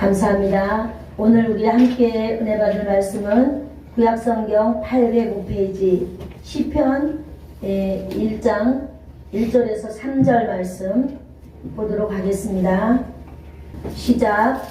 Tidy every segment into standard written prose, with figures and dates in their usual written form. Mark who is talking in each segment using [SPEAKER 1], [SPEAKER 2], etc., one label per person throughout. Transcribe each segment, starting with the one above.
[SPEAKER 1] 감사합니다. 오늘 우리 함께 은혜 받을 말씀은 구약성경 805페이지 시편 1장 1절에서 3절 말씀 보도록 하겠습니다. 시작.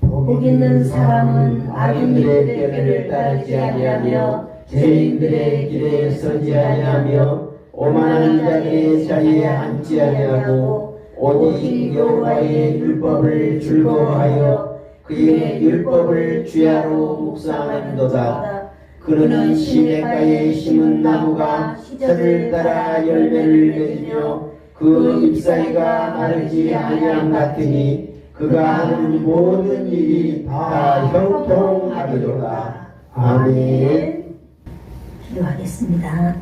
[SPEAKER 1] 복 있는 사람은 악인들의 꾀를 따르지 아니하며 죄인들의 길에 서지 아니하며 오만한 자들의 자리에 앉지 아니하고 오직 여호와의 율법을 즐거워하여 그의 율법을 주야로 묵상하는도다. 그는 시냇가에 심은 나무가 시절을 따라 열매를 맺으며 그 잎사귀가 마르지 아니함 같으니 그가 하는 모든 일이 다 형통하리로다. 아멘. 기도하겠습니다.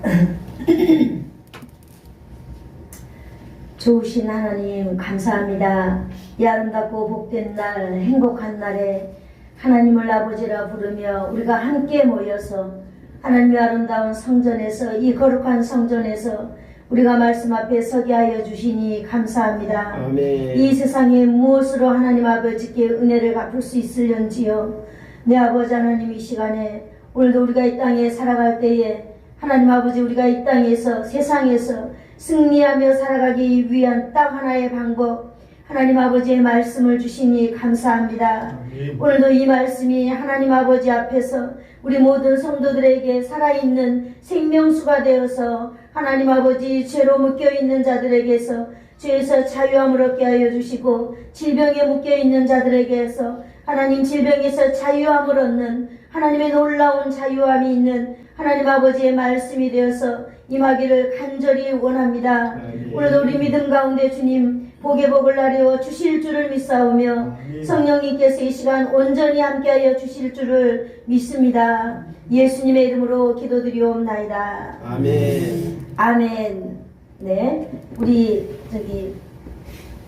[SPEAKER 1] 좋으신 하나님 감사합니다. 이 아름답고 복된 날, 행복한 날에 하나님을 아버지라 부르며 우리가 함께 모여서 하나님의 아름다운 성전에서, 이 거룩한 성전에서 우리가 말씀 앞에 서게 하여 주시니 감사합니다. 아멘. 이 세상에 무엇으로 하나님 아버지께 은혜를 갚을 수 있을런지요. 내 아버지 하나님, 이 시간에 오늘도 우리가 이 땅에 살아갈 때에 하나님 아버지, 우리가 이 땅에서, 세상에서 승리하며 살아가기 위한 딱 하나의 방법, 하나님 아버지의 말씀을 주시니 감사합니다. 아멘. 오늘도 이 말씀이 하나님 아버지 앞에서 우리 모든 성도들에게 살아있는 생명수가 되어서 하나님 아버지, 죄로 묶여있는 자들에게서 죄에서 자유함을 얻게 하여 주시고, 질병에 묶여있는 자들에게서 하나님 질병에서 자유함을 얻는 하나님의 놀라운 자유함이 있는 하나님 아버지의 말씀이 되어서 임하기를 간절히 원합니다. 아멘. 오늘도 우리 믿음 가운데 주님 복의 복을 나려 주실 줄을 믿사오며, 아멘, 성령님께서 이 시간 온전히 함께하여 주실 줄을 믿습니다. 예수님의 이름으로 기도드리옵나이다. 아멘. 아멘. 네, 우리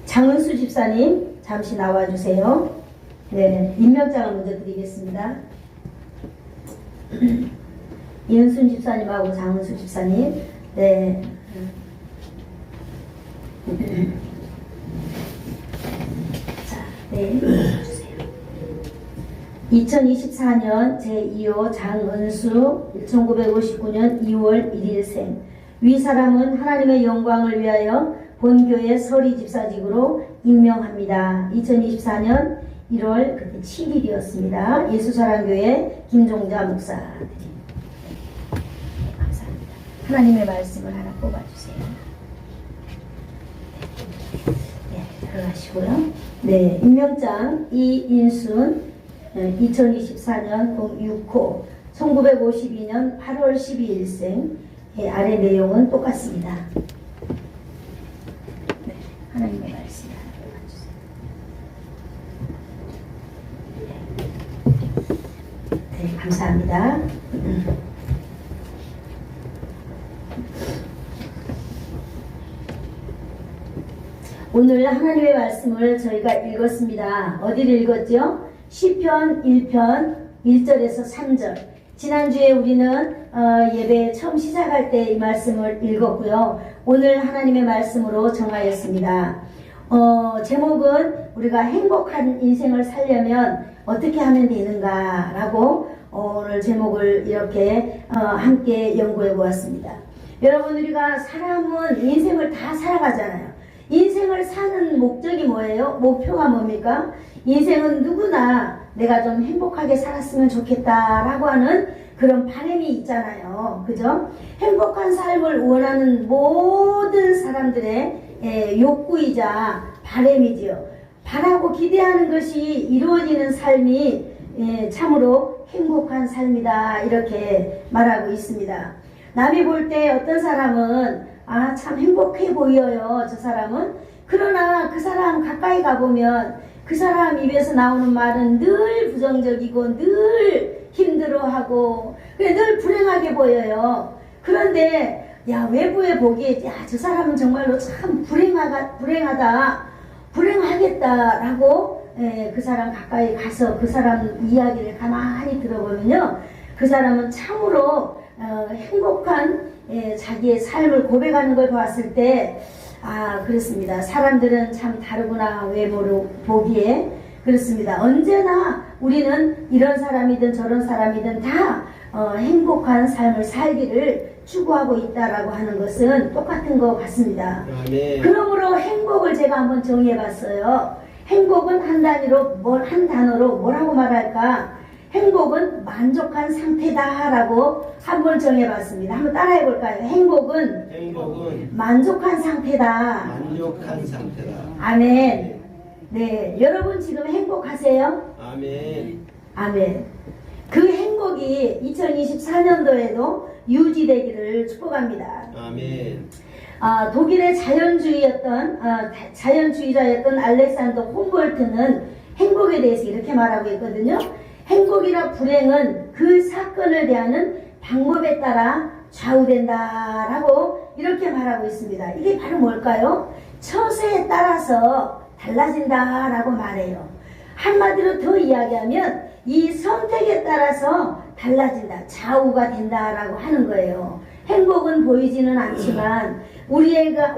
[SPEAKER 1] 장은수 집사님 잠시 나와주세요. 네, 임명장을 먼저 드리겠습니다. 이은순 집사님하고 장은수 집사님. 네. 자, 네, 주세요. 2024년 제2호 장은수, 1959년 2월 1일생. 위 사람은 하나님의 영광을 위하여 본교회 서리 집사직으로 임명합니다. 2024년 1월 7일이었습니다. 예수사랑교회 김종자 목사. 감사합니다. 하나님의 말씀을 하나 뽑아주세요. 네, 들어가시고요. 네, 임명장 이인순, 2024년 06호, 1952년 8월 12일생. 예, 아래 내용은 똑같습니다. 네, 하나님의 말씀 뽑아주세요. 네, 감사합니다. 오늘 하나님의 말씀을 저희가 읽었습니다. 어디를 읽었죠? 시편 1편 1절에서 3절. 지난주에 우리는 예배 처음 시작할 때 이 말씀을 읽었고요. 오늘 하나님의 말씀으로 정하였습니다. 제목은 우리가 행복한 인생을 살려면 어떻게 하면 되는가 라고 오늘 제목을 이렇게 함께 연구해 보았습니다. 여러분, 우리가 사람은 인생을 다 살아가잖아요. 인생을 사는 목적이 뭐예요? 목표가 뭡니까? 인생은 누구나 내가 좀 행복하게 살았으면 좋겠다라고 하는 그런 바람이 있잖아요. 그죠? 행복한 삶을 원하는 모든 사람들의 욕구이자 바람이지요. 바라고 기대하는 것이 이루어지는 삶이 참으로 행복한 삶이다, 이렇게 말하고 있습니다. 남이 볼 때 어떤 사람은 참 행복해 보여요, 저 사람은. 그러나 그 사람 가까이 가보면 그 사람 입에서 나오는 말은 늘 부정적이고 늘 힘들어하고 늘 불행하게 보여요. 그런데 외부에 보기에 저 사람은 정말로 참 불행하겠다라고 그 사람 가까이 가서 그 사람 이야기를 가만히 들어보면요, 그 사람은 참으로 행복한 자기의 삶을 고백하는 걸 봤을 때 그렇습니다. 사람들은 참 다르구나, 외모로 보기에. 그렇습니다. 언제나 우리는 이런 사람이든 저런 사람이든 다 행복한 삶을 살기를 추구하고 있다라고 하는 것은 똑같은 것 같습니다.
[SPEAKER 2] 아멘.
[SPEAKER 1] 그러므로 행복을 제가 한번 정의해봤어요. 행복은 한 단어로 뭐라고 말할까? 행복은 만족한 상태다라고 한번 정해봤습니다. 한번 따라해볼까요? 행복은 만족한 상태다.
[SPEAKER 2] 만족한 상태다.
[SPEAKER 1] 아멘. 네, 여러분 지금 행복하세요?
[SPEAKER 2] 아멘.
[SPEAKER 1] 아멘. 그 행복이 2024년도에도 유지되기를 축복합니다.
[SPEAKER 2] 아멘.
[SPEAKER 1] 독일의 자연주의자였던 알렉산더 훔볼트는 행복에 대해서 이렇게 말하고 있거든요. 행복이나 불행은 그 사건을 대하는 방법에 따라 좌우된다라고 이렇게 말하고 있습니다. 이게 바로 뭘까요? 처세에 따라서 달라진다라고 말해요. 한마디로 더 이야기하면 이 선택에 따라서 달라진다, 좌우가 된다라고 하는 거예요. 행복은 보이지는 않지만 우리가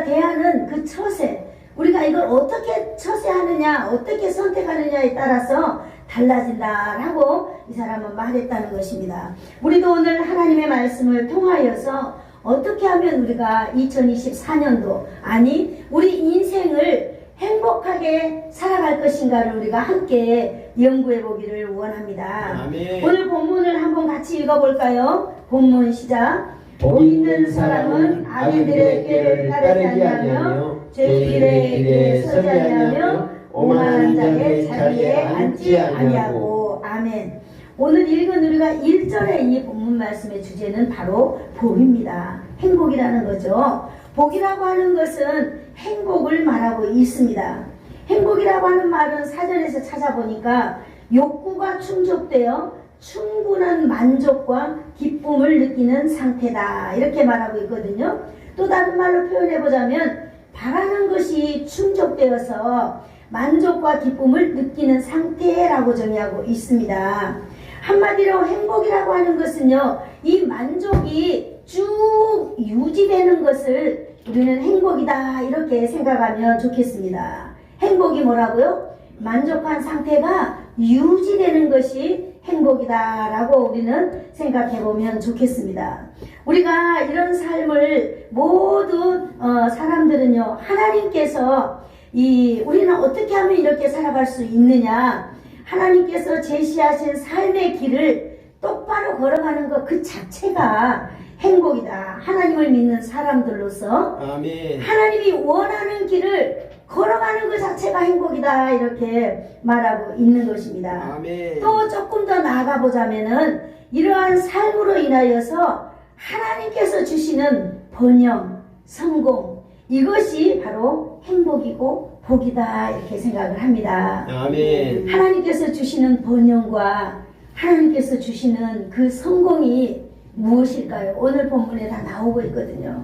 [SPEAKER 1] 대하는 그 처세, 우리가 이걸 어떻게 처세하느냐, 어떻게 선택하느냐에 따라서 달라진다라고 이 사람은 말했다는 것입니다. 우리도 오늘 하나님의 말씀을 통하여서 어떻게 하면 우리가 2024년도, 아니 우리 인생을 행복하게 살아갈 것인가를 우리가 함께 연구해 보기를 원합니다.
[SPEAKER 2] 아멘.
[SPEAKER 1] 오늘 본문을 한번 같이 읽어볼까요? 본문 시작. 복 있는 사람은 악인들의 길을 따르지 아니하며 죄인들의 길에 서지 아니하며 오만한 자의 자리에 앉지 아니하고. 아멘. 오늘 읽은 우리가 1절의 이 본문 말씀의 주제는 바로 복입니다. 행복이라는 거죠. 복이라고 하는 것은 행복을 말하고 있습니다. 행복이라고 하는 말은 사전에서 찾아보니까 욕구가 충족되어 충분한 만족과 기쁨을 느끼는 상태다, 이렇게 말하고 있거든요. 또 다른 말로 표현해보자면 바라는 것이 충족되어서 만족과 기쁨을 느끼는 상태라고 정의하고 있습니다. 한마디로 행복이라고 하는 것은요, 이 만족이 쭉 유지되는 것을 우리는 행복이다, 이렇게 생각하면 좋겠습니다. 행복이 뭐라고요? 만족한 상태가 유지되는 것이 행복이다라고 우리는 생각해 보면 좋겠습니다. 우리가 이런 삶을 모두 사람들은요, 하나님께서 우리는 어떻게 하면 이렇게 살아갈 수 있느냐, 하나님께서 제시하신 삶의 길을 똑바로 걸어가는 것 그 자체가 행복이다. 하나님을 믿는 사람들로서
[SPEAKER 2] 아멘.
[SPEAKER 1] 하나님이 원하는 길을 걸어가는 것 자체가 행복이다, 이렇게 말하고 있는 것입니다.
[SPEAKER 2] 아멘.
[SPEAKER 1] 또 조금 더 나아가 보자면은 이러한 삶으로 인하여서 하나님께서 주시는 번영, 성공, 이것이 바로 행복이고 복이다, 이렇게 생각을 합니다.
[SPEAKER 2] 아멘.
[SPEAKER 1] 하나님께서 주시는 번영과 하나님께서 주시는 그 성공이 무엇일까요? 오늘 본문에 다 나오고 있거든요.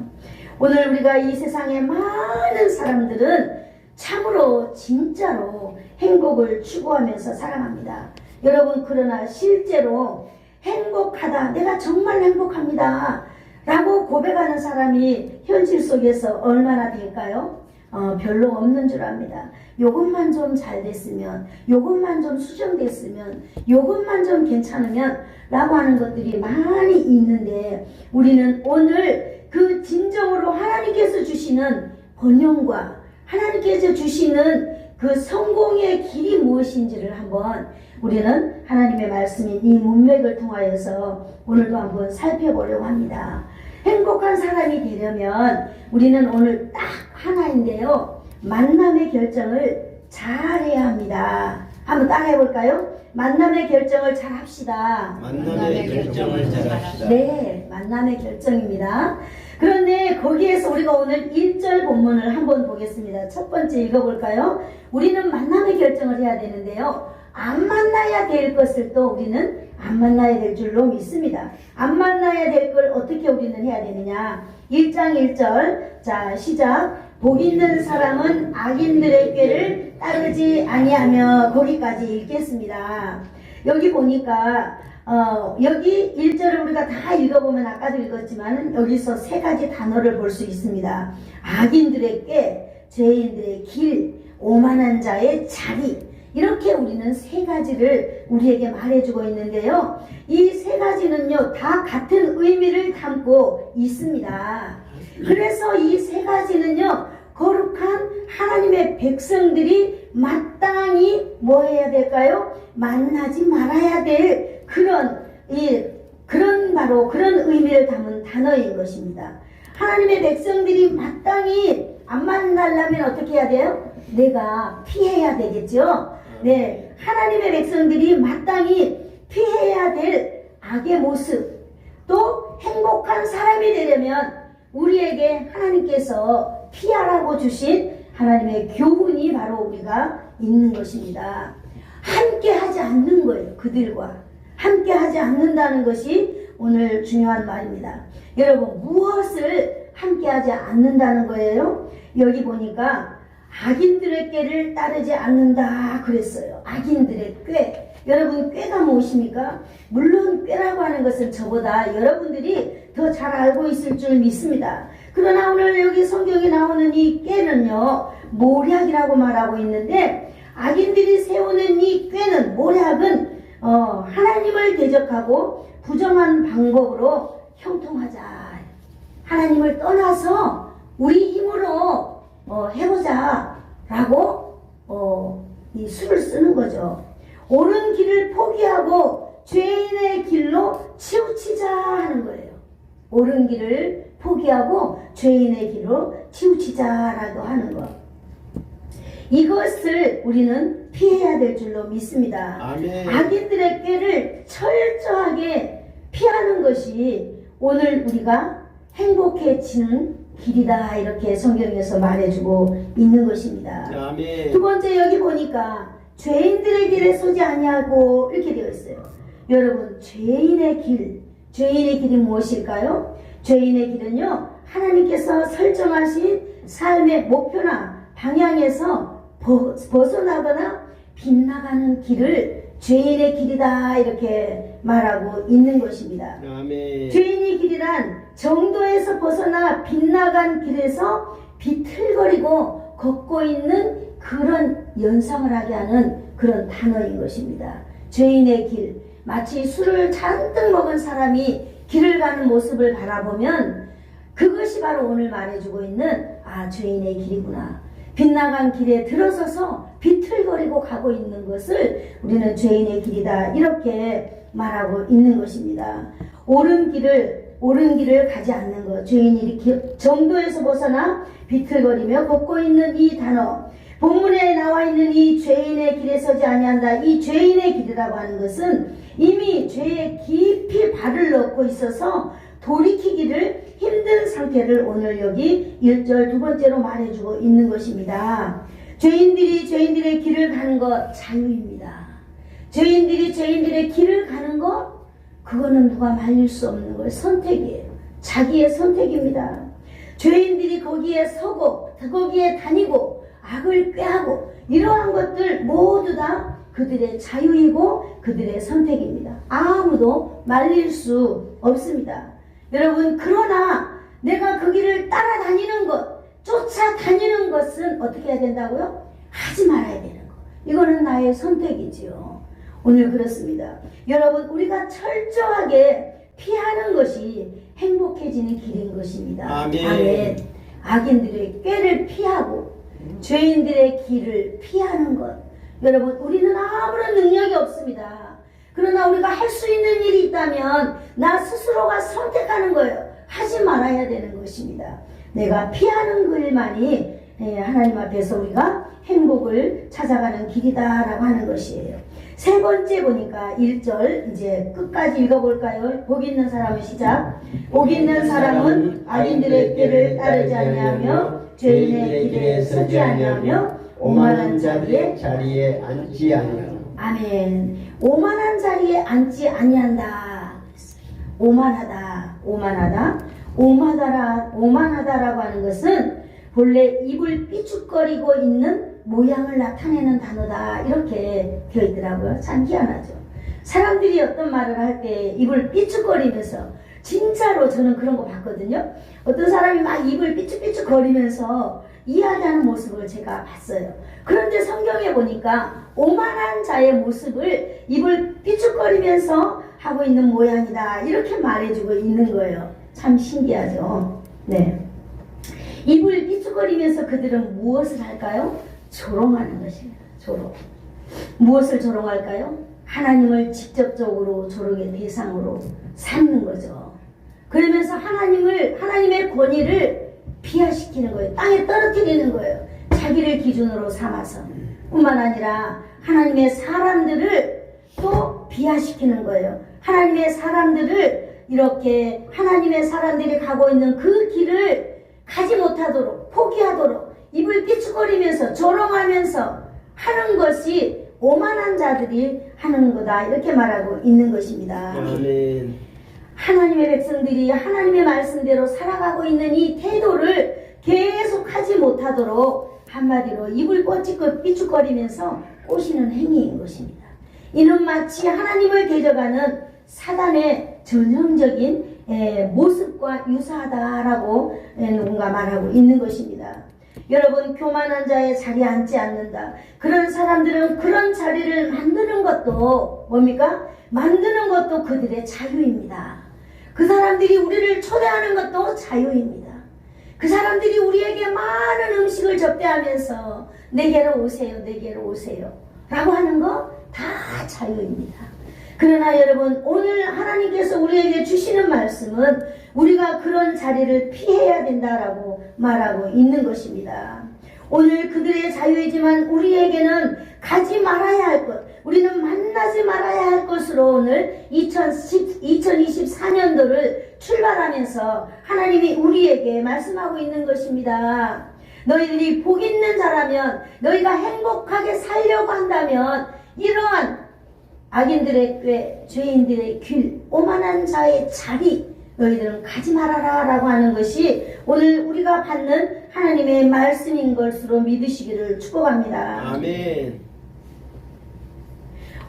[SPEAKER 1] 오늘 우리가 이 세상의 많은 사람들은 참으로 진짜로 행복을 추구하면서 살아갑니다. 여러분, 그러나 실제로 행복하다, 내가 정말 행복합니다 라고 고백하는 사람이 현실 속에서 얼마나 될까요? 별로 없는 줄 압니다. 요것만 좀 잘 됐으면, 요것만 좀 수정됐으면, 요것만 좀 괜찮으면 라고 하는 것들이 많이 있는데, 우리는 오늘 그 진정으로 하나님께서 주시는 번영과 하나님께서 주시는 그 성공의 길이 무엇인지를 한번 우리는 하나님의 말씀인 이 문맥을 통하여서 오늘도 한번 살펴보려고 합니다. 행복한 사람이 되려면 우리는 오늘 딱 하나인데요, 만남의 결정을 잘 해야 합니다. 한번 따라해 볼까요? 만남의 결정을 잘 합시다.
[SPEAKER 2] 만남의 결정을 잘 합시다.
[SPEAKER 1] 네, 만남의 결정입니다. 그런데 거기에서 우리가 오늘 1절 본문을 한번 보겠습니다. 첫 번째 읽어볼까요? 우리는 만남의 결정을 해야 되는데요, 안 만나야 될 것을 또 우리는 안 만나야 될 줄로 믿습니다. 안 만나야 될 걸 어떻게 우리는 해야 되느냐? 1장 1절, 자 시작. 복 있는 사람은 악인들의 꾀를 따르지 아니하며, 거기까지 읽겠습니다. 여기 보니까 여기 1절을 우리가 다 읽어보면 아까도 읽었지만 여기서 세 가지 단어를 볼 수 있습니다. 악인들의 꾀, 죄인들의 길, 오만한 자의 자리. 이렇게 우리는 세 가지를 우리에게 말해주고 있는데요. 이 세 가지는요, 다 같은 의미를 담고 있습니다. 그래서 이 세 가지는요, 거룩한 하나님의 백성들이 마땅히 뭐 해야 될까요? 만나지 말아야 될 그런 의미를 담은 단어인 것입니다. 하나님의 백성들이 마땅히 안 만나려면 어떻게 해야 돼요? 내가 피해야 되겠죠? 네, 하나님의 백성들이 마땅히 피해야 될 악의 모습, 또 행복한 사람이 되려면 우리에게 하나님께서 피하라고 주신 하나님의 교훈이 바로 우리가 있는 것입니다. 함께 하지 않는 거예요. 그들과 함께 하지 않는다는 것이 오늘 중요한 말입니다. 여러분, 무엇을 함께 하지 않는다는 거예요? 여기 보니까 악인들의 꾀를 따르지 않는다 그랬어요. 악인들의 꾀. 여러분, 꾀가 무엇입니까? 물론 꾀라고 하는 것은 저보다 여러분들이 더 잘 알고 있을 줄 믿습니다. 그러나 오늘 여기 성경에 나오는 이 꾀는요, 모략이라고 말하고 있는데, 악인들이 세우는 이 꾀는, 모략은 하나님을 대적하고 부정한 방법으로 형통하자. 하나님을 떠나서 우리 힘으로 해보자 라고 이 수를 쓰는 거죠. 옳은 길을 포기하고 죄인의 길로 치우치자 하는 거예요. 옳은 길을 포기하고 죄인의 길로 치우치자라고 하는 것. 이것을 우리는 피해야 될 줄로 믿습니다.
[SPEAKER 2] 아멘.
[SPEAKER 1] 악인들의 꾀를 철저하게 피하는 것이 오늘 우리가 행복해지는 길이다, 이렇게 성경에서 말해주고 있는 것입니다.
[SPEAKER 2] 아멘.
[SPEAKER 1] 두 번째, 여기 보니까 죄인들의 길에 서지 아니하고 이렇게 되어 있어요. 여러분, 죄인의 길이 무엇일까요? 죄인의 길은요, 하나님께서 설정하신 삶의 목표나 방향에서 벗어나거나 빗나가는 길을 죄인의 길이다, 이렇게 말하고 있는 것입니다.
[SPEAKER 2] 아멘.
[SPEAKER 1] 죄인의 길이란 정도에서 벗어나 빗나간 길에서 비틀거리고 걷고 있는 그런 연상을 하게 하는 그런 단어인 것입니다. 죄인의 길, 마치 술을 잔뜩 먹은 사람이 길을 가는 모습을 바라보면 그것이 바로 오늘 말해주고 있는 죄인의 길이구나. 빗나간 길에 들어서서 비틀거리고 가고 있는 것을 우리는 죄인의 길이다, 이렇게 말하고 있는 것입니다. 옳은 길을 가지 않는 것, 죄인이 정도에서 벗어나 비틀거리며 걷고 있는 이 단어, 본문에 나와 있는 이 죄인의 길에 서지 아니한다, 이 죄인의 길이라고 하는 것은 이미 죄에 깊이 발을 넣고 있어서 돌이키기를 힘든 상태를 오늘 여기 1절 두 번째로 말해주고 있는 것입니다. 죄인들의 길을 가는 것 자유입니다. 죄인들의 길을 가는 것, 그거는 누가 말릴 수 없는 걸 선택이에요. 자기의 선택입니다. 죄인들이 거기에 서고 거기에 다니고 악을 꾀하고 이러한 것들 모두 다 그들의 자유이고 그들의 선택입니다. 아무도 말릴 수 없습니다. 여러분, 그러나 내가 그 길을 따라다니는 것, 쫓아다니는 것은 어떻게 해야 된다고요? 하지 말아야 되는 것. 이거는 나의 선택이지요. 오늘 그렇습니다. 여러분, 우리가 철저하게 피하는 것이 행복해지는 길인 것입니다.
[SPEAKER 2] 아멘.
[SPEAKER 1] 아멘. 악인들의 꾀를 피하고 죄인들의 길을 피하는 것. 여러분, 우리는 아무런 능력이 없습니다. 그러나 우리가 할 수 있는 일이 있다면 나 스스로가 선택하는 거예요. 하지 말아야 되는 것입니다. 내가 피하는 길만이 하나님 앞에서 우리가 행복을 찾아가는 길이다라고 하는 것이에요. 세 번째 보니까 1절 이제 끝까지 읽어볼까요? 복 있는 사람은 시작. 복 있는 사람은 악인들의 길을 따르지 아니하며 죄인의 길에 서지 아니하며 오만한 자리에
[SPEAKER 2] 앉지 아니하며.
[SPEAKER 1] 아멘. 오만한 자리에 앉지 아니한다. 오만하다라고 하는 것은 본래 입을 삐죽거리고 있는 모양을 나타내는 단어다, 이렇게 되어 있더라고요. 참 희한하죠. 사람들이 어떤 말을 할 때 입을 삐죽거리면서, 진짜로 저는 그런 거 봤거든요. 어떤 사람이 막 입을 삐죽삐죽 거리면서 이해하지 않는 모습을 제가 봤어요. 그런데 성경에 보니까 오만한 자의 모습을 입을 삐죽거리면서 하고 있는 모양이다. 이렇게 말해주고 있는 거예요. 참 신기하죠. 네. 입을 삐죽거리면서 그들은 무엇을 할까요? 조롱하는 것입니다. 조롱. 무엇을 조롱할까요? 하나님을 직접적으로 조롱의 대상으로 삼는 거죠. 그러면서 하나님의 권위를 비하시키는 거예요. 땅에 떨어뜨리는 거예요. 자기를 기준으로 삼아서. 뿐만 아니라 하나님의 사람들을 또 비하시키는 거예요. 하나님의 사람들을 이렇게 하나님의 사람들이 가고 있는 그 길을 가지 못하도록 포기하도록 입을 삐죽거리면서 조롱하면서 하는 것이 오만한 자들이 하는 거다. 이렇게 말하고 있는 것입니다.
[SPEAKER 2] 아멘.
[SPEAKER 1] 하나님의 백성들이 하나님의 말씀대로 살아가고 있는 이 태도를 계속 하지 못하도록 한마디로 입을 삐죽거리면서 꼬시는 행위인 것입니다. 이는 마치 하나님을 대적하는 사단의 전형적인 모습과 유사하다라고 누군가 말하고 있는 것입니다. 여러분, 교만한 자의 자리에 앉지 않는다. 그런 사람들은 그런 자리를 만드는 것도 뭡니까? 만드는 것도 그들의 자유입니다. 그 사람들이 우리를 초대하는 것도 자유입니다. 그 사람들이 우리에게 많은 음식을 접대하면서 내게로 오세요, 내게로 오세요 라고 하는 거 다 자유입니다. 그러나 여러분, 오늘 하나님께서 우리에게 주시는 말씀은 우리가 그런 자리를 피해야 된다라고 말하고 있는 것입니다. 오늘 그들의 자유이지만 우리에게는 가지 말아야 할 것, 우리는 만나지 말아야 할 것으로 오늘 2024년도를 출발하면서 하나님이 우리에게 말씀하고 있는 것입니다. 너희들이 복 있는 자라면, 너희가 행복하게 살려고 한다면 이러한 악인들의 꾀, 죄인들의 길, 오만한 자의 자리 너희들은 가지 말아라 라고 하는 것이 오늘 우리가 받는 하나님의 말씀인 것으로 믿으시기를 축복합니다.
[SPEAKER 2] 아멘.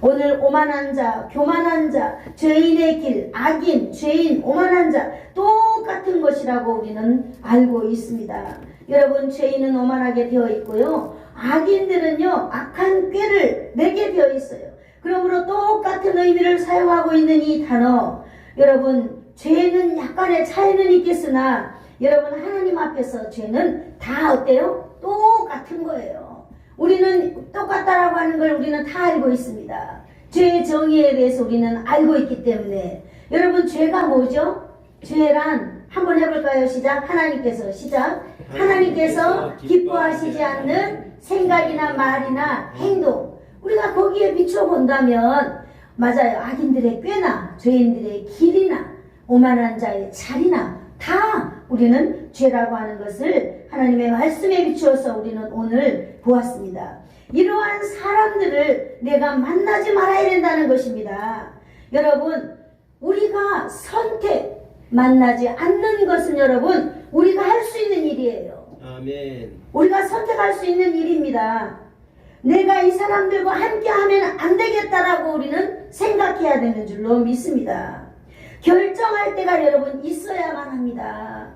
[SPEAKER 1] 오늘 오만한 자, 교만한 자, 죄인의 길, 악인, 죄인, 오만한 자 똑같은 것이라고 우리는 알고 있습니다. 여러분, 죄인은 오만하게 되어 있고요, 악인들은요 악한 꾀를 내게 되어 있어요. 그러므로 똑같은 의미를 사용하고 있는 이 단어, 여러분, 죄는 약간의 차이는 있겠으나 여러분, 하나님 앞에서 죄는 다 어때요? 똑같은 거예요. 우리는 똑같다라고 하는 걸 우리는 다 알고 있습니다. 죄의 정의에 대해서 우리는 알고 있기 때문에. 여러분, 죄가 뭐죠? 죄란 한번 해볼까요? 시작. 하나님께서 시작. 하나님께서 기뻐하시지 않는 생각이나 말이나 행동, 우리가 거기에 비춰본다면 맞아요. 악인들의 꾀나 죄인들의 길이나 오만한 자의 자리나 다 우리는 죄라고 하는 것을 하나님의 말씀에 비추어서 우리는 오늘 보았습니다. 이러한 사람들을 내가 만나지 말아야 된다는 것입니다. 여러분, 우리가 만나지 않는 것은 여러분, 우리가 할 수 있는 일이에요.
[SPEAKER 2] 아멘.
[SPEAKER 1] 우리가 선택할 수 있는 일입니다. 내가 이 사람들과 함께 하면 안 되겠다라고 우리는 생각해야 되는 줄로 믿습니다. 결정할 때가 여러분 있어야만 합니다.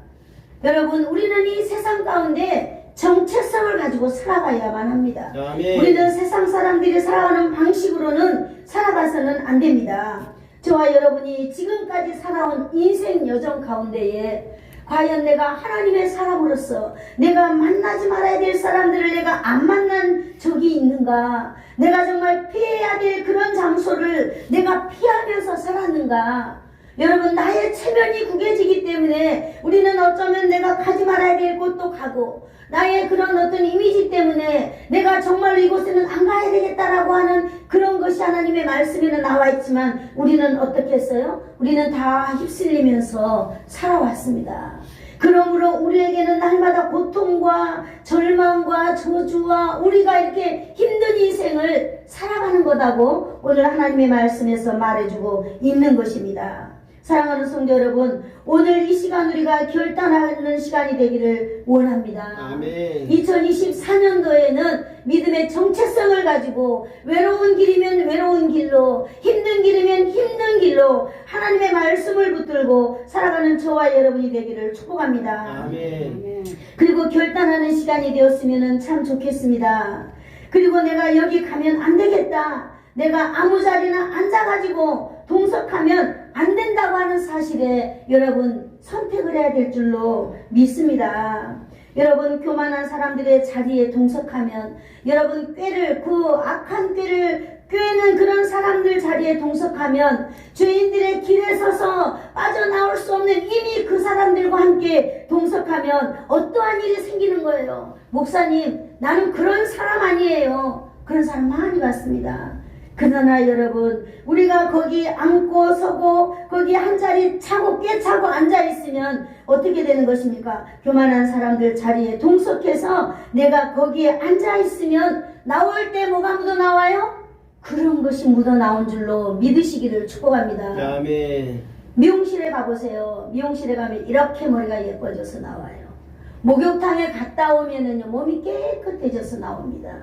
[SPEAKER 1] 여러분, 우리는 이 세상 가운데 정체성을 가지고 살아가야만 합니다.
[SPEAKER 2] 아멘.
[SPEAKER 1] 우리는 세상 사람들이 살아가는 방식으로는 살아가서는 안 됩니다. 저와 여러분이 지금까지 살아온 인생 여정 가운데에 과연 내가 하나님의 사람으로서 내가 만나지 말아야 될 사람들을 내가 안 만난 적이 있는가? 내가 정말 피해야 될 그런 장소를 내가 피하면서 살았는가? 여러분, 나의 체면이 구겨지기 때문에 우리는 어쩌면 내가 가지 말아야 될 곳도 가고, 나의 그런 어떤 이미지 때문에 내가 정말 이곳에는 안 가야 되겠다라고 하는 그런 것이 하나님의 말씀에는 나와 있지만 우리는 어떻게 했어요? 우리는 다 휩쓸리면서 살아왔습니다. 그러므로 우리에게는 날마다 고통과 절망과 저주와 우리가 이렇게 힘든 인생을 살아가는 거다고 오늘 하나님의 말씀에서 말해주고 있는 것입니다. 사랑하는 성도 여러분, 오늘 이 시간 우리가 결단하는 시간이 되기를 원합니다.
[SPEAKER 2] 아멘.
[SPEAKER 1] 2024년도에는 믿음의 정체성을 가지고 외로운 길이면 외로운 길로, 힘든 길이면 힘든 길로 하나님의 말씀을 붙들고 살아가는 저와 여러분이 되기를 축복합니다.
[SPEAKER 2] 아멘.
[SPEAKER 1] 그리고 결단하는 시간이 되었으면 참 좋겠습니다. 그리고 내가 여기 가면 안 되겠다. 내가 아무 자리나 앉아가지고 동석하면 안 된다고 하는 사실에 여러분 선택을 해야 될 줄로 믿습니다. 여러분 교만한 사람들의 자리에 동석하면 여러분 꾀를 그 악한 꾀를 꾀는 그런 사람들 자리에 동석하면 죄인들의 길에 서서 빠져나올 수 없는 이미 그 사람들과 함께 동석하면 어떠한 일이 생기는 거예요. 목사님 나는 그런 사람 아니에요. 그런 사람 많이 봤습니다. 그러나 여러분 우리가 거기 앉고 서고 거기 한 자리 차고 깨차고 앉아있으면 어떻게 되는 것입니까? 교만한 사람들 자리에 동석해서 내가 거기에 앉아있으면 나올 때 뭐가 묻어나와요? 그런 것이 묻어나온 줄로 믿으시기를 축복합니다.
[SPEAKER 2] 아멘.
[SPEAKER 1] 미용실에 가보세요. 미용실에 가면 이렇게 머리가 예뻐져서 나와요. 목욕탕에 갔다 오면은요 몸이 깨끗해져서 나옵니다.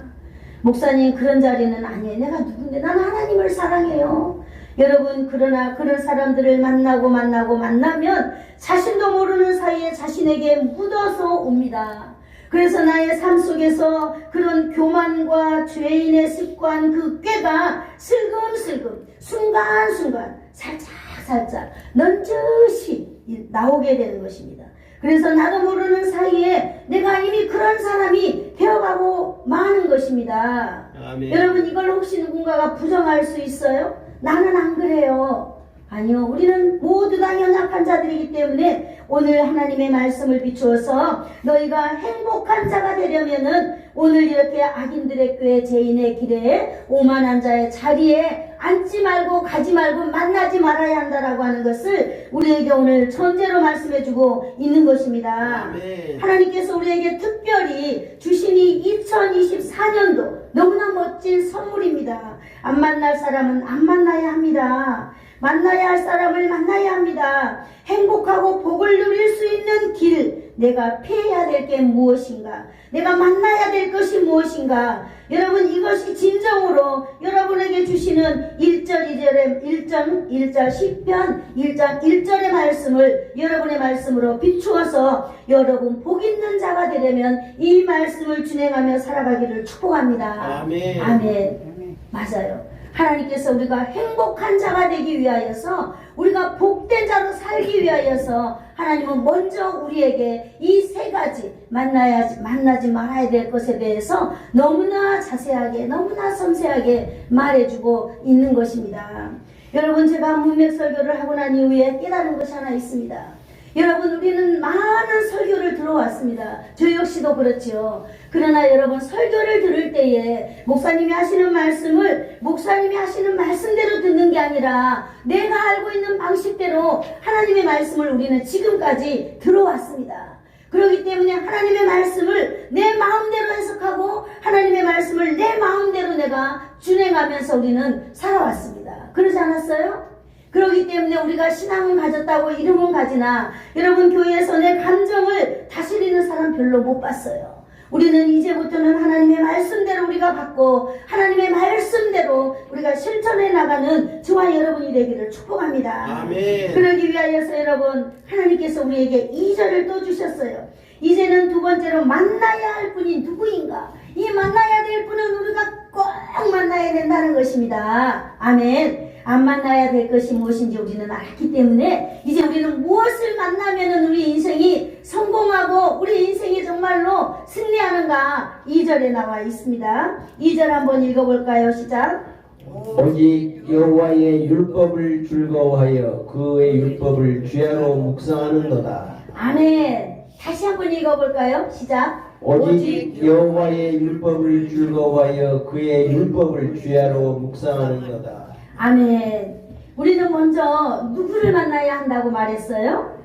[SPEAKER 1] 목사님 그런 자리는 아니에요. 내가 누군데 난 하나님을 사랑해요. 여러분 그러나 그런 사람들을 만나면 자신도 모르는 사이에 자신에게 묻어서 옵니다. 그래서 나의 삶 속에서 그런 교만과 죄인의 습관 그 꾀가 슬금슬금 순간순간 살짝 넌저시 나오게 되는 것입니다. 그래서 나도 모르는 사이에 내가 이미 그런 사람이 되어가고 마는 것입니다.
[SPEAKER 2] 아멘.
[SPEAKER 1] 여러분 이걸 혹시 누군가가 부정할 수 있어요? 나는 안 그래요. 아니요. 우리는 모두 다 연약한 자들이기 때문에 오늘 하나님의 말씀을 비추어서 너희가 행복한 자가 되려면은 오늘 이렇게 악인들의 꾀 죄인의 길에 오만한 자의 자리에 앉지 말고 가지 말고 만나지 말아야 한다라고 하는 것을 우리에게 오늘 전제로 말씀해주고 있는 것입니다.
[SPEAKER 2] 아멘.
[SPEAKER 1] 하나님께서 우리에게 특별히 주시니 2024년도 너무나 멋진 선물입니다. 안 만날 사람은 안 만나야 합니다. 만나야 할 사람을 만나야 합니다. 행복하고 복을 누릴 수 있는 길, 내가 피해야 될 게 무엇인가? 내가 만나야 될 것이 무엇인가? 여러분 이것이 진정으로 여러분에게 주시는 1절 시편 1장 1절의 말씀을 여러분의 말씀으로 비추어서 여러분 복 있는 자가 되려면 이 말씀을 준행하며 살아가기를 축복합니다.
[SPEAKER 2] 아멘.
[SPEAKER 1] 아멘. 맞아요. 하나님께서 우리가 행복한 자가 되기 위하여서 우리가 복된 자로 살기 위하여서 하나님은 먼저 우리에게 이 세 가지 만나지 말아야 될 것에 대해서 너무나 자세하게 너무나 섬세하게 말해주고 있는 것입니다. 여러분 제가 문맥 설교를 하고 난 이후에 깨달은 것이 하나 있습니다. 여러분 우리는 많은 설교를 들어왔습니다. 저 역시도 그렇지요. 그러나 여러분 설교를 들을 때에 목사님이 하시는 말씀을 목사님이 하시는 말씀대로 듣는 게 아니라 내가 알고 있는 방식대로 하나님의 말씀을 우리는 지금까지 들어왔습니다. 그렇기 때문에 하나님의 말씀을 내 마음대로 해석하고 하나님의 말씀을 내 마음대로 내가 준행하면서 우리는 살아왔습니다. 그러지 않았어요? 그렇기 때문에 우리가 신앙은 가졌다고 이름은 가지나 여러분 교회에서 내 감정을 다스리는 사람 별로 못 봤어요. 우리는 이제부터는 하나님의 말씀대로 우리가 받고 하나님의 말씀대로 우리가 실천해 나가는 저와 여러분이 되기를 축복합니다.
[SPEAKER 2] 아멘.
[SPEAKER 1] 그러기 위하여서 여러분 하나님께서 우리에게 2절을 또 주셨어요. 이제는 두 번째로 만나야 할 분이 누구인가? 이 만나야 될 분은 우리가 꼭 만나야 된다는 것입니다. 아멘. 안 만나야 될 것이 무엇인지 우리는 알기 때문에 이제 우리는 무엇을 만나면 우리 인생이 성공하고 우리 인생이 정말로 승리하는가 2절에 나와 있습니다. 2절 한번 읽어볼까요? 시작.
[SPEAKER 3] 오직 여호와의 율법을 즐거워하여 그의 율법을 죄로 묵상하는도다.
[SPEAKER 1] 아멘. 다시 한번 읽어볼까요? 시작.
[SPEAKER 3] 오직 여호와의 율법을 즐거워하여 그의 율법을 죄로 묵상하는도다.
[SPEAKER 1] 아멘. 우리는 먼저 누구를 만나야 한다고 말했어요?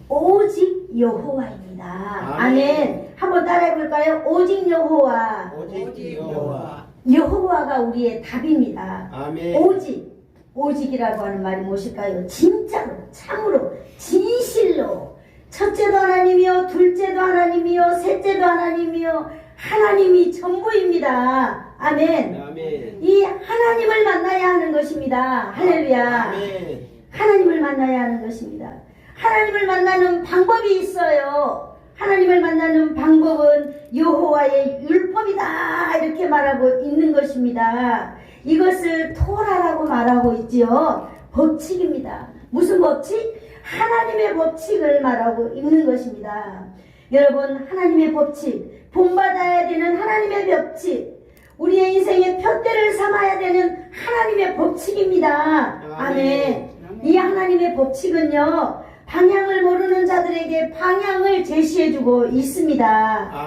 [SPEAKER 1] 오직 여호와입니다. 아멘. 한번 따라해볼까요? 오직 여호와.
[SPEAKER 2] 오직 여호와.
[SPEAKER 1] 여호와가 우리의 답입니다.
[SPEAKER 2] 아멘.
[SPEAKER 1] 오직이라고 하는 말이 무엇일까요? 진짜로, 참으로, 진실로. 첫째도 하나님이요, 둘째도 하나님이요, 셋째도 하나님이요, 하나님이 전부입니다. 아멘.
[SPEAKER 2] 아멘.
[SPEAKER 1] 이 하나님을 만나야 하는 것입니다. 할렐루야.
[SPEAKER 2] 아멘.
[SPEAKER 1] 하나님을 만나야 하는 것입니다. 하나님을 만나는 방법이 있어요. 하나님을 만나는 방법은 여호와의 율법이다 이렇게 말하고 있는 것입니다. 이것을 토라라고 말하고 있지요. 법칙입니다. 무슨 법칙? 하나님의 법칙을 말하고 있는 것입니다. 여러분, 하나님의 법칙, 본받아야 되는 하나님의 법칙, 우리의 인생의 푯대를 삼아야 되는 하나님의 법칙입니다. 아멘. 이 하나님의 법칙은요, 방향을 모르는 자들에게 방향을 제시해주고 있습니다.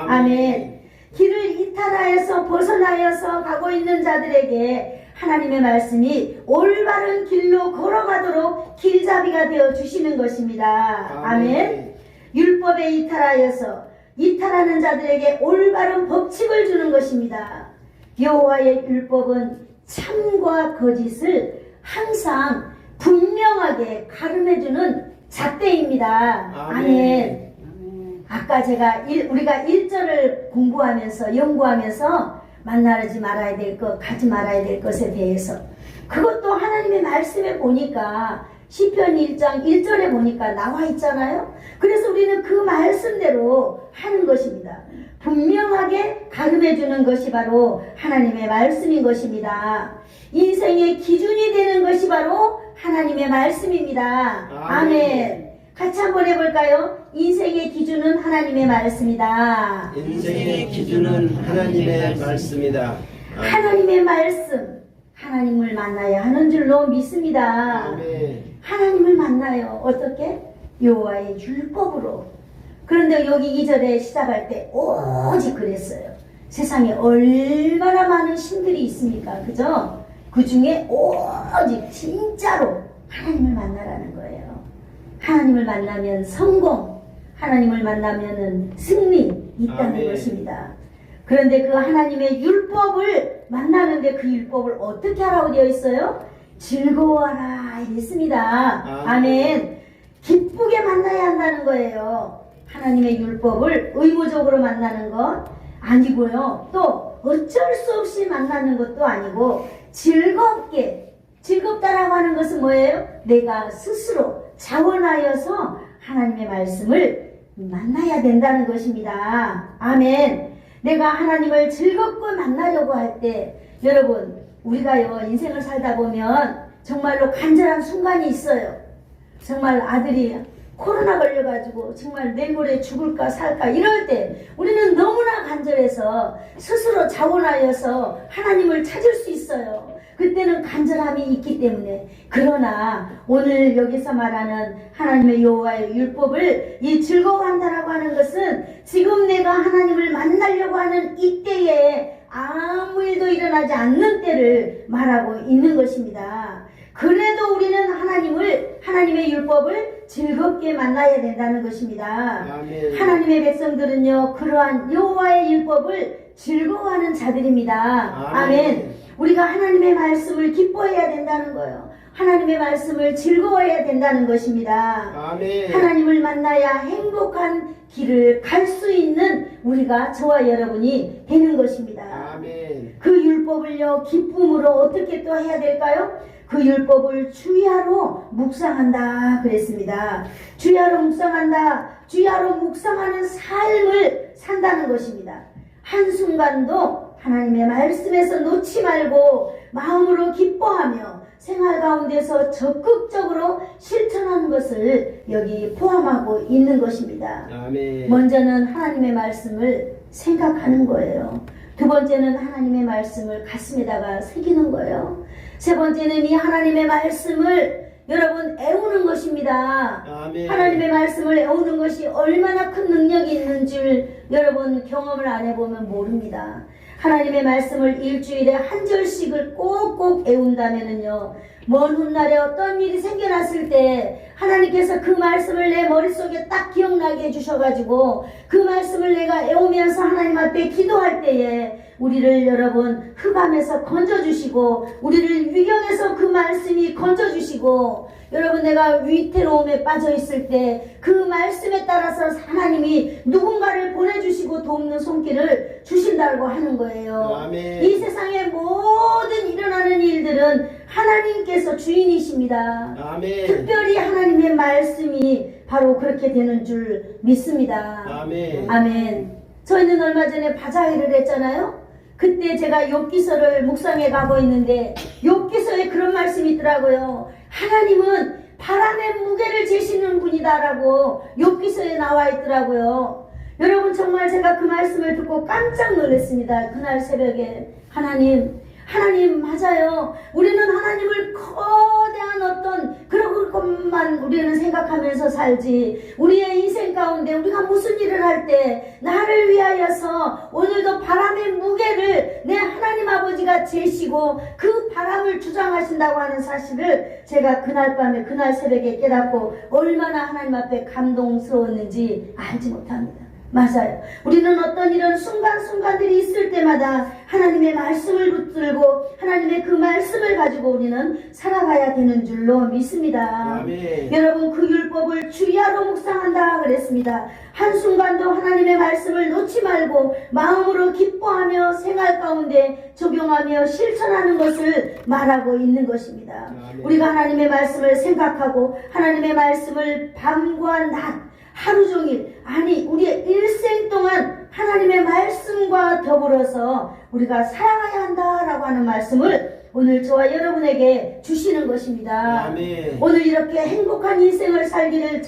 [SPEAKER 1] 아멘. 길을 이탈하여서 벗어나여서 가고 있는 자들에게 하나님의 말씀이 올바른 길로 걸어가도록 길잡이가 되어 주시는 것입니다. 아멘. 율법에 이탈하는 자들에게 올바른 법칙을 주는 것입니다. 여호와의 율법은 참과 거짓을 항상 분명하게 가름해주는 잣대입니다. 아멘. 아까 우리가 1절을 공부하면서 연구하면서 만나지 말아야 될 것, 가지 말아야 될 것에 대해서, 그것도 하나님의 말씀에 보니까 시편 1장 1절에 보니까 나와 있잖아요. 그래서 우리는 그 말씀대로 하는 것입니다. 분명하게 가름해주는 것이 바로 하나님의 말씀인 것입니다. 인생의 기준이 되는 것이 바로 하나님의 말씀입니다. 아멘. 같이 한번 해볼까요? 인생의 기준은 하나님의 말씀이다.
[SPEAKER 2] 인생의 기준은 하나님의 말씀이다.
[SPEAKER 1] 하나님의 말씀, 하나님을 만나야 하는 줄로 믿습니다.
[SPEAKER 2] 아멘.
[SPEAKER 1] 하나님을 만나요. 어떻게? 여호와의 율법으로. 그런데 여기 2절에 시작할 때 오직 그랬어요. 세상에 얼마나 많은 신들이 있습니까? 그죠? 그 중에 오직 진짜로 하나님을 만나라는 거예요. 하나님을 만나면 성공, 하나님을 만나면 승리 있다는
[SPEAKER 2] 아멘.
[SPEAKER 1] 것입니다. 그런데 그 하나님의 율법을 만나는데 그 율법을 어떻게 하라고 되어 있어요? 즐거워하라 이랬습니다. 아멘. 기쁘게 만나야 한다는 거예요. 하나님의 율법을 의무적으로 만나는 것 아니고요. 또 어쩔 수 없이 만나는 것도 아니고 즐겁게, 즐겁다라고 하는 것은 뭐예요? 내가 스스로 자원하여서 하나님의 말씀을 만나야 된다는 것입니다. 아멘. 내가 하나님을 즐겁고 만나려고 할 때, 여러분, 우리가요 인생을 살다 보면 정말로 간절한 순간이 있어요. 정말 아들이 코로나 걸려가지고 정말 내일 모레 죽을까 살까 이럴 때 우리는 너무나 간절해서 스스로 자원하여서 하나님을 찾을 수 있어요. 그때는 간절함이 있기 때문에. 그러나 오늘 여기서 말하는 하나님의 여호와의 율법을 이 즐거워한다라고 하는 것은 지금 내가 하나님을 만나려고 하는 이때에 아무 일도 일어나지 않는 때를 말하고 있는 것입니다. 그래도 우리는 하나님의 율법을 즐겁게 만나야 된다는 것입니다.
[SPEAKER 2] 아멘.
[SPEAKER 1] 하나님의 백성들은요 그러한 여호와의 율법을 즐거워하는 자들입니다. 아멘. 우리가 하나님의 말씀을 기뻐해야 된다는 거예요. 하나님의 말씀을 즐거워해야 된다는 것입니다.
[SPEAKER 2] 아멘.
[SPEAKER 1] 하나님을 만나야 행복한 길을 갈 수 있는 우리가 저와 여러분이 되는 것입니다.
[SPEAKER 2] 아멘.
[SPEAKER 1] 그 율법을요 기쁨으로 어떻게 또 해야 될까요? 그 율법을 주야로 묵상한다 그랬습니다. 주야로 묵상한다. 주야로 묵상하는 삶을 산다는 것입니다. 한순간도 하나님의 말씀에서 놓지 말고 마음으로 기뻐하며 생활 가운데서 적극적으로 실천하는 것을 여기 포함하고 있는 것입니다.
[SPEAKER 2] 아멘.
[SPEAKER 1] 먼저는 하나님의 말씀을 생각하는 거예요. 두 번째는 하나님의 말씀을 가슴에다가 새기는 거예요. 세 번째는 이 하나님의 말씀을 여러분 애우는 것입니다.
[SPEAKER 2] 아멘.
[SPEAKER 1] 하나님의 말씀을 애우는 것이 얼마나 큰 능력이 있는 줄 여러분 경험을 안 해보면 모릅니다. 하나님의 말씀을 일주일에 한 절씩을 꼭꼭 애운다면은요, 먼 훗날에 어떤 일이 생겨났을 때 하나님께서 그 말씀을 내 머릿속에 딱 기억나게 해주셔가지고 그 말씀을 내가 애우면서 하나님 앞에 기도할 때에 우리를 여러분 흑암에서 건져주시고 우리를 위경에서 그 말씀이 건져주시고 여러분 내가 위태로움에 빠져있을 때 그 말씀에 따라서 하나님이 누군가를 보내주시고 돕는 손길을 주신다고 하는 거예요.
[SPEAKER 2] 아멘.
[SPEAKER 1] 이 세상의 모든 일어나는 일들은 하나님께서 주인이십니다.
[SPEAKER 2] 아멘.
[SPEAKER 1] 특별히 하나님의 말씀이 바로 그렇게 되는 줄 믿습니다.
[SPEAKER 2] 아멘.
[SPEAKER 1] 아멘. 저희는 얼마 전에 바자회를 했잖아요. 그때 제가 욥기서를 묵상해 가고 있는데 욥기서에 그런 말씀이 있더라고요. 하나님은 바람의 무게를 재시는 분이다라고 욥기서에 나와 있더라고요. 여러분 정말 제가 그 말씀을 듣고 깜짝 놀랐습니다. 그날 새벽에 하나님 맞아요. 우리는 하나님을 거대한 어떤 그런 것만 우리는 생각하면서 살지, 우리의 인생 가운데 우리가 무슨 일을 할 때 나를 위하여서 오늘도 바람의 무게를 내 하나님 아버지가 재시고 그 바람을 주장하신다고 하는 사실을 제가 그날 밤에 그날 새벽에 깨닫고 얼마나 하나님 앞에 감동스러웠는지 알지 못합니다. 맞아요. 우리는 어떤 이런 순간순간들이 있을 때마다 하나님의 말씀을 붙들고 하나님의 그 말씀을 가지고 우리는 살아가야 되는 줄로 믿습니다.
[SPEAKER 2] 아멘.
[SPEAKER 1] 여러분 그 율법을 주야로 묵상한다 그랬습니다. 한순간도 하나님의 말씀을 놓지 말고 마음으로 기뻐하며 생활 가운데 적용하며 실천하는 것을 말하고 있는 것입니다.
[SPEAKER 2] 아멘.
[SPEAKER 1] 우리가 하나님의 말씀을 생각하고 하나님의 말씀을 밤과 낮 하루 종일, 아니 우리의 일생 동안 하나님의 말씀과 더불어서 우리가 살아가야 한다라고 하는 말씀을 오늘 저와 여러분에게 주시는 것입니다.
[SPEAKER 2] 아멘.
[SPEAKER 1] 오늘 이렇게 행복한 인생을 살기를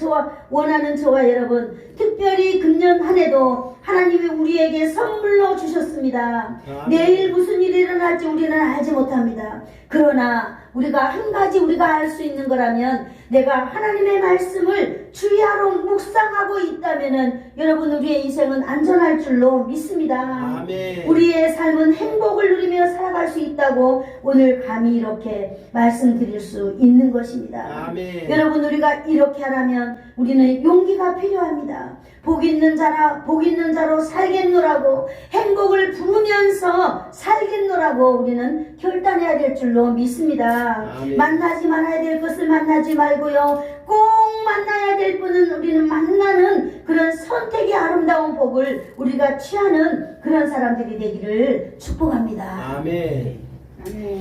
[SPEAKER 1] 원하는 저와 여러분, 특별히 금년 한 해도 하나님이 우리에게 선물로 주셨습니다.
[SPEAKER 2] 아멘.
[SPEAKER 1] 내일 무슨 일이 일어날지 우리는 알지 못합니다. 그러나 우리가 한 가지 우리가 알 수 있는 거라면, 내가 하나님의 말씀을 주야로 묵상하고 있다면은 여러분 우리의 인생은 안전할 줄로 믿습니다.
[SPEAKER 2] 아멘.
[SPEAKER 1] 우리의 삶은 행복을 누리며 살아갈 수 있다고 오늘 감히 이렇게 말씀드릴 수 있는 것입니다.
[SPEAKER 2] 아멘.
[SPEAKER 1] 여러분 우리가 이렇게 하려면 우리는 용기가 필요합니다. 복 있는 자로 살겠노라고, 행복을 부르면서 살겠노라고 우리는 결단해야 될 줄로 믿습니다.
[SPEAKER 2] 아멘.
[SPEAKER 1] 만나지 말아야 될 것을 만나지 말고요, 꼭 만나야 될 분은 우리는 만나는 그런 선택의 아름다운 복을 우리가 취하는 그런 사람들이 되기를 축복합니다.
[SPEAKER 2] 아멘.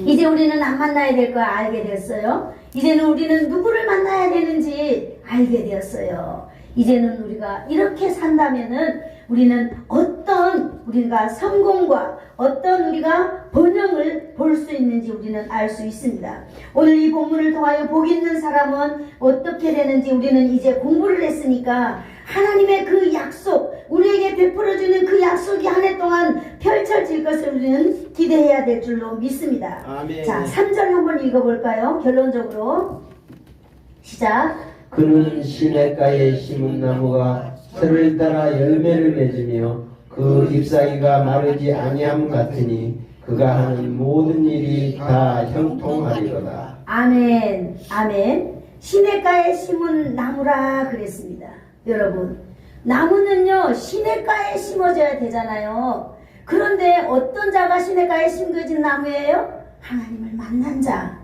[SPEAKER 1] 이제 우리는 안 만나야 될 거 알게 되었어요. 이제는 우리는 누구를 만나야 되는지 알게 되었어요. 이제는 우리가 이렇게 산다면은 우리는 우리가 성공과 어떤 우리가 번영을 볼 수 있는지 우리는 알 수 있습니다. 오늘 이 본문을 통하여 복 있는 사람은 어떻게 되는지 우리는 이제 공부를 했으니까 하나님의 그 약속, 우리에게 베풀어주는 그 약속이 한 해 동안 펼쳐질 것을 우리는 기대해야 될 줄로 믿습니다.
[SPEAKER 2] 아멘.
[SPEAKER 1] 자, 3절 한번 읽어볼까요? 결론적으로 시작.
[SPEAKER 3] 그는 시냇가에 심은 나무가 새를 따라 열매를 맺으며 그 잎사귀가 마르지 아니함 같으니 그가 하는 모든 일이 다 형통하리로다.
[SPEAKER 1] 아멘, 아멘. 시냇가에 심은 나무라 그랬습니다. 여러분, 나무는요 시냇가에 심어져야 되잖아요. 그런데 어떤 자가 시냇가에 심겨진 나무예요? 하나님을 만난 자,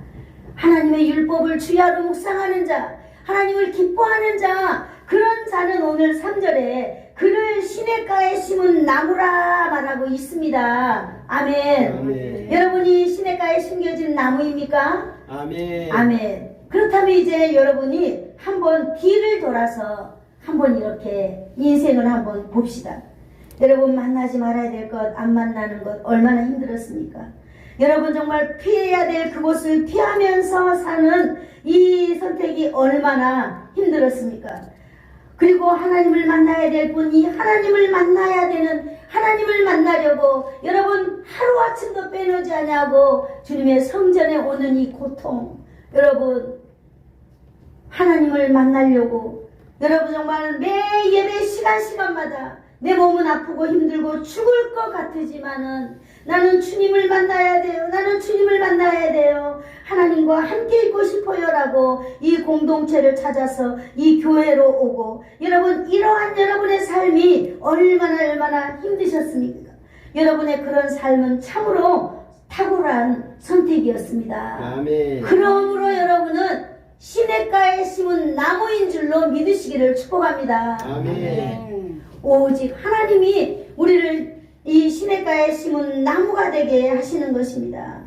[SPEAKER 1] 하나님의 율법을 주야로 묵상하는 자, 하나님을 기뻐하는 자, 그런 자는 오늘 3절에 그를 시냇가에 심은 나무라 말하고 있습니다. 아멘.
[SPEAKER 2] 아멘.
[SPEAKER 1] 여러분이 시냇가에 심겨진 나무입니까?
[SPEAKER 2] 아멘.
[SPEAKER 1] 아멘. 그렇다면 이제 여러분이 한번 뒤를 돌아서 한번 이렇게 인생을 한번 봅시다. 여러분 만나지 말아야 될 것, 안 만나는 것 얼마나 힘들었습니까? 여러분 정말 피해야 될 그곳을 피하면서 사는 이 선택이 얼마나 힘들었습니까? 그리고 하나님을 만나야 될 분이 하나님을 만나야 되는, 하나님을 만나려고 여러분 하루아침도 빼놓지 않냐고 주님의 성전에 오는 이 고통, 여러분 하나님을 만나려고 여러분 정말 매 예배 시간마다 내 몸은 아프고 힘들고 죽을 것 같으지만은 나는 주님을 만나야 돼요. 나는 주님을 만나야 돼요. 하나님과 함께 있고 싶어요 라고 이 공동체를 찾아서 이 교회로 오고, 여러분 이러한 여러분의 삶이 얼마나 힘드셨습니까? 여러분의 그런 삶은 참으로 탁월한 선택이었습니다.
[SPEAKER 2] 아멘.
[SPEAKER 1] 그러므로 여러분은 시냇가에 심은 나무인 줄로 믿으시기를 축복합니다.
[SPEAKER 2] 아멘.
[SPEAKER 1] 오직 하나님이 우리를 이 시냇가에 심은 나무가 되게 하시는 것입니다.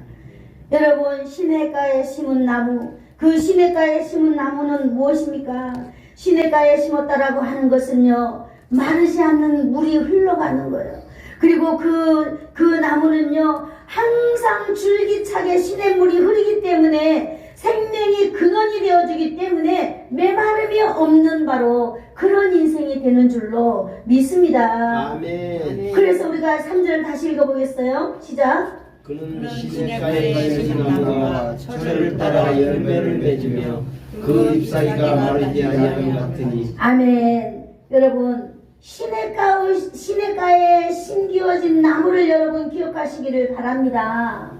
[SPEAKER 1] 여러분 시냇가에 심은 나무, 그 시냇가에 심은 나무는 무엇입니까? 시냇가에 심었다라고 하는 것은요, 마르지 않는 물이 흘러가는 거예요. 그리고 그 나무는요, 항상 줄기차게 시냇물이 흐르기 때문에 생명이 근원이 되어주기 때문에 메마름이 없는 바로 그런 인생이 되는 줄로 믿습니다.
[SPEAKER 2] 아멘.
[SPEAKER 1] 그래서 우리가 3절 다시 읽어보겠어요. 시작.
[SPEAKER 2] 그는 시냇가에 심은 나무가 철을 따라 열매를 맺으며 그 잎사귀가 마르지 아니함 같으니.
[SPEAKER 1] 아멘. 여러분, 시냇가에 심기어진 나무를 여러분 기억하시기를 바랍니다.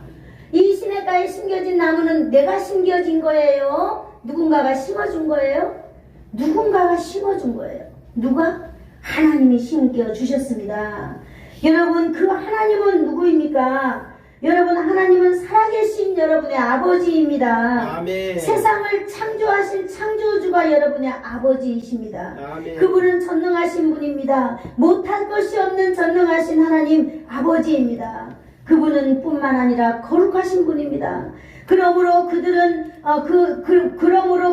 [SPEAKER 1] 이 시냇가에 심겨진 나무는 내가 심겨진 거예요? 누군가가 심어준 거예요? 누군가가 심어준 거예요. 누가? 하나님이 심겨 주셨습니다. 여러분, 그 하나님은 누구입니까? 여러분, 하나님은 살아계신 여러분의 아버지입니다.
[SPEAKER 2] 아멘.
[SPEAKER 1] 세상을 창조하신 창조주가 여러분의 아버지이십니다.
[SPEAKER 2] 아멘.
[SPEAKER 1] 그분은 전능하신 분입니다. 못할 것이 없는 전능하신 하나님 아버지입니다. 그분은 뿐만 아니라 거룩하신 분입니다. 그러므로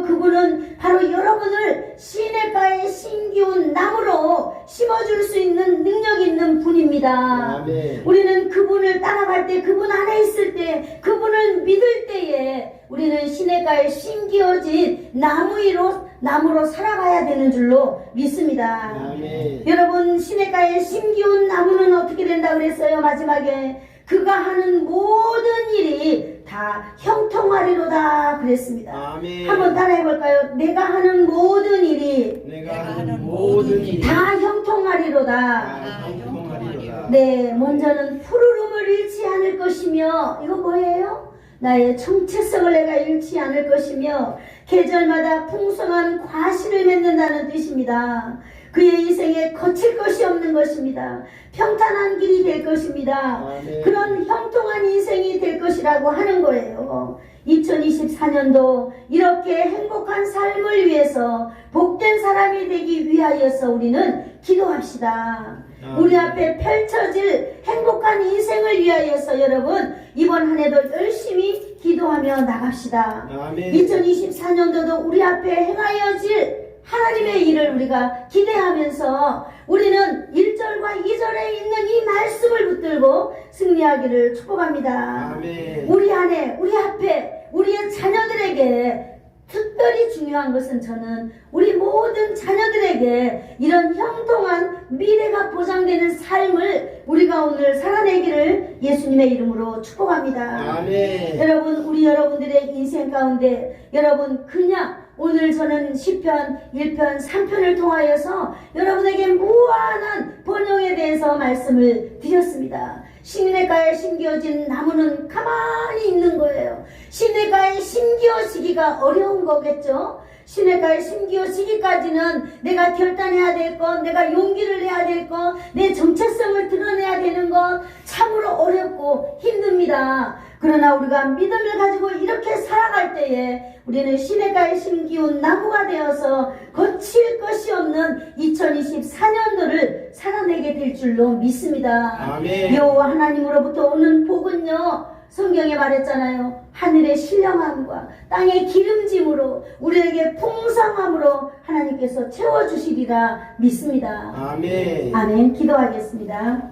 [SPEAKER 1] 그분은 바로 여러분을 시냇가에 심기운 나무로 심어줄 수 있는 능력 있는 분입니다.
[SPEAKER 2] 아멘.
[SPEAKER 1] 우리는 그분을 따라갈 때, 그분 안에 있을 때, 그분을 믿을 때에 우리는 시냇가에 심기어진 나무로 살아가야 되는 줄로 믿습니다.
[SPEAKER 2] 아멘.
[SPEAKER 1] 여러분, 시냇가에 심기운 나무는 어떻게 된다 그랬어요? 마지막에 그가 하는 모든 일이 다 형통하리로다 그랬습니다.
[SPEAKER 2] 아멘.
[SPEAKER 1] 한번 따라해볼까요? 내가 하는 모든 일이
[SPEAKER 2] 내가 하는 모든 일이
[SPEAKER 1] 다 형통하리로다.
[SPEAKER 2] 다 형통하리로다.
[SPEAKER 1] 네, 먼저는 푸르름을 잃지 않을 것이며, 이거 뭐예요? 나의 정체성을 내가 잃지 않을 것이며, 계절마다 풍성한 과실을 맺는다는 뜻입니다. 그의 인생에 거칠 것이 없는 것입니다. 평탄한 길이 될 것입니다.
[SPEAKER 2] 아멘.
[SPEAKER 1] 그런 형통한 인생이 될 것이라고 하는 거예요. 2024년도 이렇게 행복한 삶을 위해서 복된 사람이 되기 위하여서 우리는 기도합시다. 우리 앞에 펼쳐질 행복한 인생을 위하여서 여러분, 이번 한 해도 열심히 기도하며 나갑시다.
[SPEAKER 2] 아멘.
[SPEAKER 1] 2024년도도 우리 앞에 행하여질 하나님의 일을 우리가 기대하면서 우리는 1절과 2절에 있는 이 말씀을 붙들고 승리하기를 축복합니다.
[SPEAKER 2] 아멘.
[SPEAKER 1] 우리 안에, 우리 앞에, 우리의 자녀들에게 특별히 중요한 것은 저는 우리 모든 자녀들에게 이런 형통한 미래가 보장되는 삶을 우리가 오늘 살아내기를 예수님의 이름으로 축복합니다.
[SPEAKER 2] 아멘.
[SPEAKER 1] 여러분, 우리 여러분들의 인생 가운데 여러분 그냥 오늘 저는 시편 1편 3편을 통하여서 여러분에게 무한한 번영에 대해서 말씀을 드렸습니다. 시냇가에 심겨진 나무는 가만히 있는 거예요. 시냇가에 심겨지기가 어려운 거겠죠. 시냇가에 심겨지기까지는 내가 결단해야 될 것, 내가 용기를 내야 될 것, 내 정체성을 드러내야 되는 것 참으로 어렵고 힘듭니다. 그러나 우리가 믿음을 가지고 이렇게 살아갈 때에 우리는 시냇가에 심기운 나무가 되어서 거칠 것이 없는 2024년도를 살아내게 될 줄로 믿습니다.
[SPEAKER 2] 아멘.
[SPEAKER 1] 여호와 하나님으로부터 오는 복은요, 성경에 말했잖아요. 하늘의 신령함과 땅의 기름짐으로 우리에게 풍성함으로 하나님께서 채워주시리라 믿습니다.
[SPEAKER 2] 아멘.
[SPEAKER 1] 아멘. 기도하겠습니다.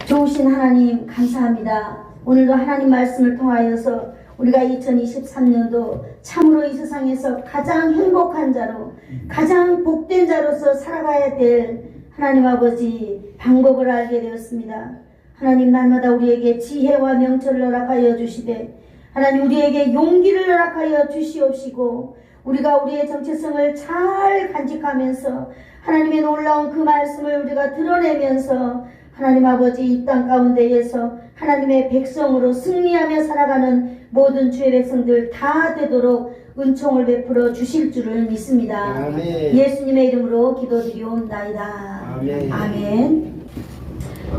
[SPEAKER 1] 좋으신 하나님 감사합니다. 오늘도 하나님 말씀을 통하여서 우리가 2023년도 참으로 이 세상에서 가장 행복한 자로, 가장 복된 자로서 살아가야 될 하나님 아버지 방법을 알게 되었습니다. 하나님, 날마다 우리에게 지혜와 명철을 허락하여 주시되 하나님 우리에게 용기를 허락하여 주시옵시고 우리가 우리의 정체성을 잘 간직하면서 하나님의 놀라운 그 말씀을 우리가 드러내면서 하나님 아버지 이 땅 가운데에서 하나님의 백성으로 승리하며 살아가는 모든 주의 백성들 다 되도록 은총을 베풀어 주실 줄을 믿습니다.
[SPEAKER 2] 아멘.
[SPEAKER 1] 예수님의 이름으로 기도드리옵나이다.
[SPEAKER 2] 아멘.
[SPEAKER 1] 아멘.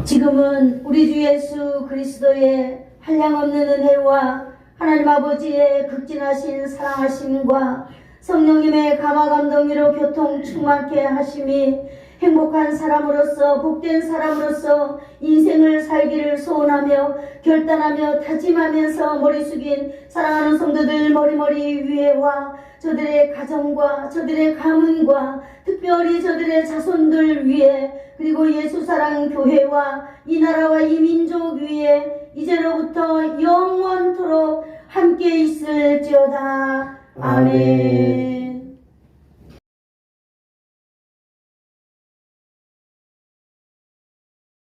[SPEAKER 1] 지금은 우리 주 예수 그리스도의 한량없는 은혜와 하나님 아버지의 극진하신 사랑하심과 성령님의 감화감동으로 교통 충만케 하심이 행복한 사람으로서 복된 사람으로서 인생을 살기를 소원하며 결단하며 다짐하면서 머리 숙인 사랑하는 성도들 머리머리 위에와 저들의 가정과 저들의 가문과 특별히 저들의 자손들 위에 그리고 예수사랑 교회와 이 나라와 이 민족 위에 이제로부터 영원토록 함께 있을지어다. 아멘.